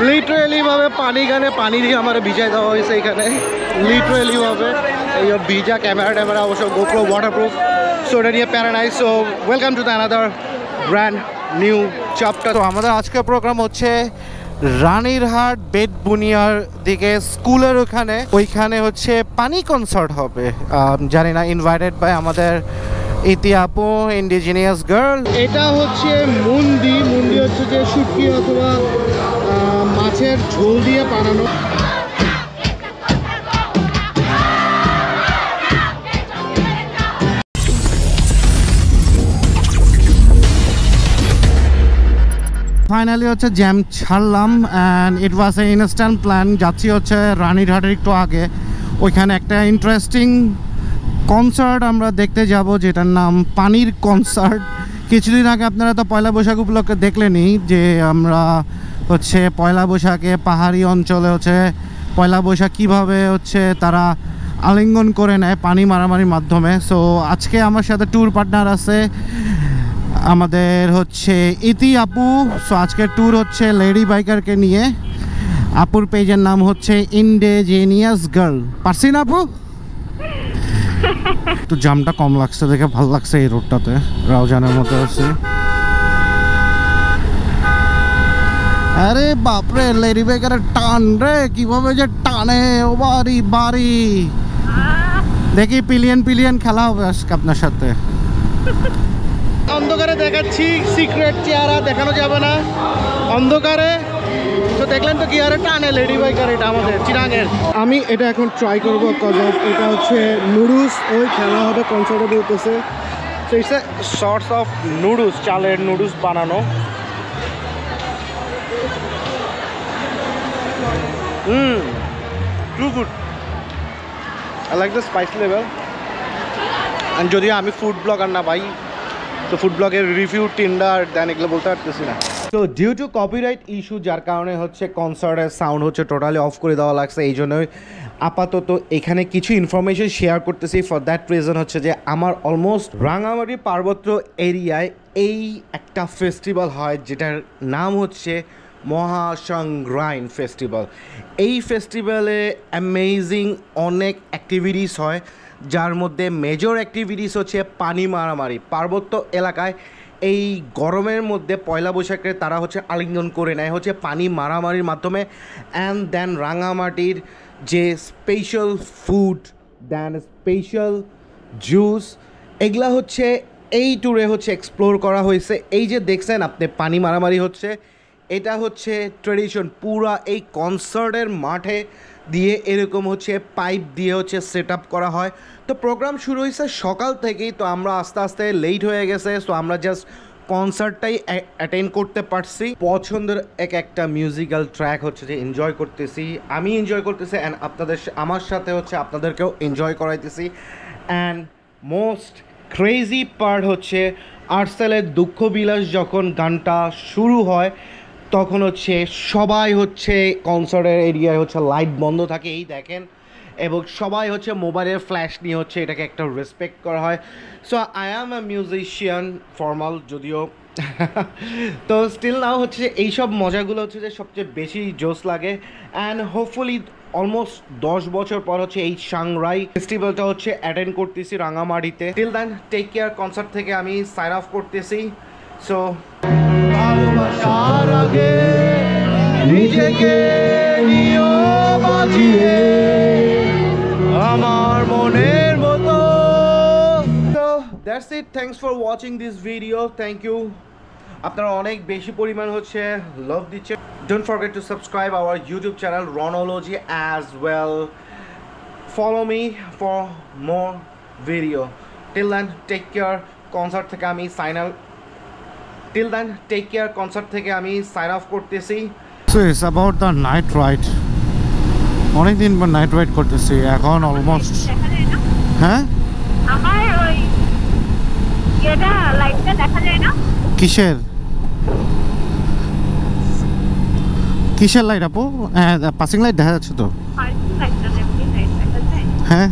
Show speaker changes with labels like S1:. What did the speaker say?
S1: Literally ভাবে পানি গানে পানি দিয়ে আমার ভিজাই দেওয়া হয়েছে এখানে লিটারেলি ভাবে এই ভিজা ক্যামেরা অবশ্য গোপ্রো ওয়াটারপ্রুফ সো এটা নিয়ে প্যারানাইজ so welcome to the another brand new chapter. তো আমাদের আজকের প্রোগ্রাম হচ্ছে রানীরহাট বেতবুনিয়ার দিকে স্কুলের ওইখানে হচ্ছে পানি কনসার্ট হবে। জানি না ইনভাইটেড বাই আমাদের ইতি আপু ইন্ডিজিনিয়াস গার্ল। এটা হচ্ছে মুন্ডি হচ্ছে যে শুটকি অথবা মাছের ঝোল দিয়ে বানানো। ফাইনালি হচ্ছে জ্যাম ছাড়লাম and it was A instant plan. যাচ্ছি হচ্ছে রানীরহাটের একটু আগে, ওইখানে একটা ইন্টারেস্টিং কনসার্ট আমরা দেখতে যাব যেটার নাম পানির কনসার্ট। কিছুদিন আগে আপনারা তো পয়লা বৈশাখ উপলক্ষে দেখলেনই যে আমরা হচ্ছে পয়লা বৈশাখে পাহাড়ি অঞ্চলে হচ্ছে পয়লা বৈশাখ কীভাবে হচ্ছে তারা আলিঙ্গন করে নেয় পানি মারামারির মাধ্যমে। সো আজকে আমার সাথে ট্যুর পার্টনার আছে আমাদের হচ্ছে ইতি আপু। সো আজকের ট্যুর হচ্ছে লেডি বাইকারকে নিয়ে। আপুর পেজের নাম হচ্ছে ইন্ডিজিনিয়াস গার্ল। পারছি না আপু? একটু জামটা কম লাগছে দেখে ভালো লাগছে এই রোডটাতে, রাউজানের মতো আছে। আরে বাপরে লেডি বাইকারের টান রে, কিভাবে যে টানে ও বাড়ি বাড়ি। দেখি পিলিয়ন খেলা হবে আজকে আপনার সাথে। অন্ধকারে দেখাচ্ছি, সিক্রেট চেহারা দেখানো যাবে না অন্ধকারে। তো দেখলেন তো কি আরে টানে লেডি বাইকার, এটা আমাদের চিরাঙের। আমি এটা এখন ট্রাই করবো কজ অফ এটা হচ্ছে নুডলস ওই খেলা হবে কনসার্টে বলতেছে। তো it's a sorts of noodles, চালের নুডলস বানানো। Too good, I like the spice level. And যদিও আমি ফুড ব্লগার না ভাই, তো ফুড ব্লগের রিভিউ টিন্ডার দেন এগুলো বলতে পারতেছি না। তো ডিউ টু কপিরাইট ইস্যু যার কারণে হচ্ছে কনসার্টের সাউন্ড হচ্ছে টোটালি অফ করে দেওয়া লাগছে। এই জন্যই আপাতত এখানে কিছু ইনফরমেশন শেয়ার করতেছি। ফর দ্যাট রিজন হচ্ছে যে আমার অলমোস্ট রাঙামাটি পার্বত্য এরিয়ায় এই একটা ফেস্টিভ্যাল হয় যেটার নাম হচ্ছে মহাসংগ্রাইন ফেস্টিভ্যাল। এই ফেস্টিভ্যালে অ্যামেজিং অনেক অ্যাক্টিভিটিস হয়, যার মধ্যে মেজর অ্যাক্টিভিটিস হচ্ছে পানি মারামারি। পার্বত্য এলাকায় এই গরমের মধ্যে পয়লা বৈশাখে তারা হচ্ছে আলিঙ্গন করে নেয় হচ্ছে পানি মারামারির মাধ্যমে। অ্যান্ড দেন রাঙামাটির যে স্পেশাল ফুড দেন স্পেশাল জুস এগুলা হচ্ছে এই ট্যুরে হচ্ছে এক্সপ্লোর করা হয়েছে। এই যে দেখছেন আপনি পানি মারামারি হচ্ছে, এটা হচ্ছে ট্রেডিশন। পুরা এই কনসার্টের মাঠে দিয়ে এরকম হচ্ছে পাইপ দিয়ে হচ্ছে সেট আপ করা হয়। তো প্রোগ্রাম শুরু হয়েছে সকাল থেকেই, তো আমরা আস্তে আস্তে লেট হয়ে গেছে। সো আমরা জাস্ট কনসার্টটাই অ্যাটেন্ড করতে পারছি। পছন্দের একটা মিউজিক্যাল ট্র্যাক হচ্ছে যে এনজয় করতেছি, আমি এনজয় করতেছি অ্যান্ড আমার সাথে হচ্ছে আপনাদেরকেও এনজয় করাইতেছি। অ্যান্ড মোস্ট ক্রেজি পার্ট হচ্ছে আর্টসেলের দুঃখ বিলাস যখন গানটা শুরু হয় তখন হচ্ছে সবাই হচ্ছে কনসার্টের এরিয়ায় হচ্ছে লাইট বন্ধ থাকে, এই দেখেন, এবং সবাই হচ্ছে মোবাইলের ফ্ল্যাশ নিয়ে হচ্ছে এটাকে একটা রেসপেক্ট করা হয়। So I am A musician formal যদিও, তো স্টিল নাও হচ্ছে এইসব মজাগুলো হচ্ছে যে সবচেয়ে বেশি জোশ লাগে। অ্যান্ড হোপফুলি অলমোস্ট 10 বছর পর হচ্ছে এই সাংরাই ফেস্টিভ্যালটা হচ্ছে অ্যাটেন্ড করতেছি রাঙামাটিতে। Till then take care. Concert থেকে আমি সাইন অফ করতেছি। সো ভালোবাসার আগে নিজেকে নিও বাজিয়ে আমার মনের মতো। তো that's it, thanks for watching this video. Thank you, আপনারা অনেক বেশি পরিমাণ হচ্ছে লাভ দিচ্ছে। Don't forget to subscribe our YouTube channel Ronology as well. Follow me for more video. Till then take care. Concert থেকে আমি সাইন অফ করতেছি। So it's about the night ride. অনেকদিন পর নাইট রাইড করতেছি এখন almost. হ্যাঁ
S2: আমার ওই এটা লাইটটা দেখা যায় না।
S1: কিসের লাইট আপু? হ্যাঁ পাসিং লাইট দেখা যাচ্ছে তো।
S2: হ্যাঁ।